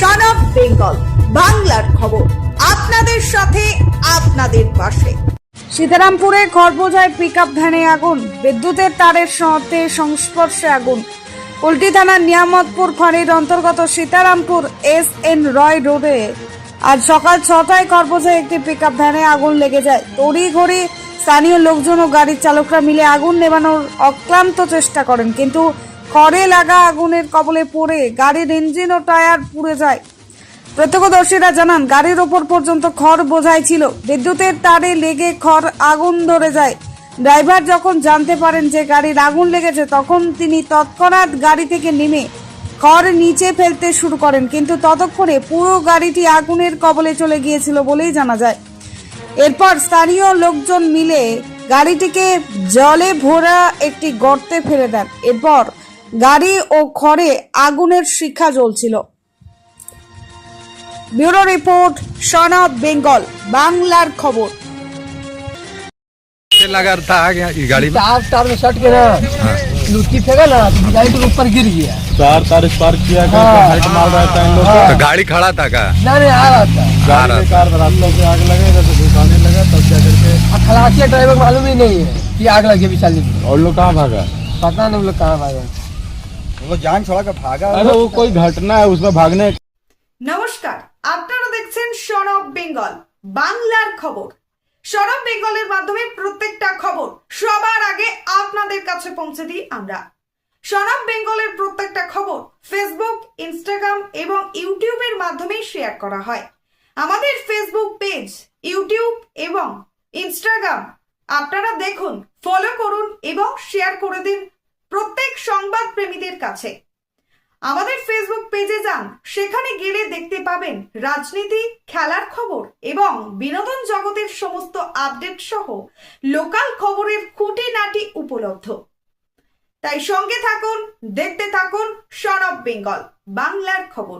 সন of Bengal বাংলার খবর, আপনাদের সাথে আপনাদের পাশে। সীতারামপুরে খড়বোঝায় পিকআপ ভ্যানে আগুন, বিদ্যুতের তারের সাথে সংস্পর্শে আগুন। কুলটি থানার নিয়ামতপুর ফাঁড়ির অন্তর্গত সীতারামপুর SN রয় রোডে আজ সকাল 6টায় খড়বোঝায় একটি পিকআপ ভ্যানে আগুন লেগে যায়। তড়িঘড়ি স্থানীয় লোকজন ও গাড়ির চালকরা মিলে আগুন নেভানোর অক্লান্ত চেষ্টা করেন, কিন্তু খড়ে লাগা আগুনের কবলে পড়ে গাড়ির ইঞ্জিন ও টায়ার পুড়ে যায়। প্রত্যক্ষদর্শীরা জানান, গাড়ির ওপর পর্যন্ত খড় বোঝাই ছিল। বিদ্যুতের তারে লেগে খড় আগুন ধরে যায়। ড্রাইভার যখন জানতে পারেন যে গাড়ির আগুন লেগেছে, তখন তিনি তৎক্ষণাৎ গাড়ি থেকে নেমে খড় নিচে ফেলতে শুরু করেন, কিন্তু ততক্ষণে পুরো গাড়িটি আগুনের কবলে চলে গিয়েছিল বলেই জানা যায়। এরপর স্থানীয় লোকজন মিলে গাড়িটিকে জলে ভরা একটি গর্তে ফেলে দেন। এরপর গাড়ি ও খড়ে আগুনের শিখা জ্বলছিল। Bureau report, son of Bengal বাংলার খবর। लगा था आगे गाड़ी में तार में सट के ना लुटकी फेंका ना तो गाड़ी के ऊपर गिर गया। तार स्पार्क किया कि हाइट मार रहा था इन लोग तो गाड़ी खड़ा था का ना नहीं आ रहा था। गाड़ी में कार रास्ते पे आग लगे तो दुकाने लगा तब जा करके खलासिया ड्राइवर मालूम ही नहीं है कि आग लगी विचाली में। और लोग कहाँ भागा? पता नहीं वो लोग कहाँ भागा। वो जान छोड़ा कर भागा। अरे वो कोई घटना है उसमें भागने। নমস্কার, আপনারা দেখছেন সন অফ বেঙ্গল বাংলার খবর। সন অফ বেঙ্গলের মাধ্যমে প্রত্যেকটা খবর সবার আগে আপনাদের কাছে পৌঁছে দিই আমরা। সন অফ বেঙ্গলের প্রত্যেকটা খবর ফেসবুক, ইনস্টাগ্রাম এবং ইউটিউবের মাধ্যমে শেয়ার করা হয়। আমাদের ফেসবুক পেজ, ইউটিউব এবং ইনস্টাগ্রাম আপনারা দেখুন, ফলো করুন এবং শেয়ার করে দিন প্রত্যেক সংবাদ প্রেমীদের কাছে। আমাদের ফেসবুক পেজে যান, সেখানে গেলে দেখতে পাবেন রাজনীতি, খেলার খবর এবং বিনোদন জগতের সমস্ত আপডেট সহ লোকাল খবরের খুঁটিনাটি উপলব্ধ। তাই সঙ্গে থাকুন, দেখতে থাকুন সন অফ বেঙ্গল বাংলার খবর।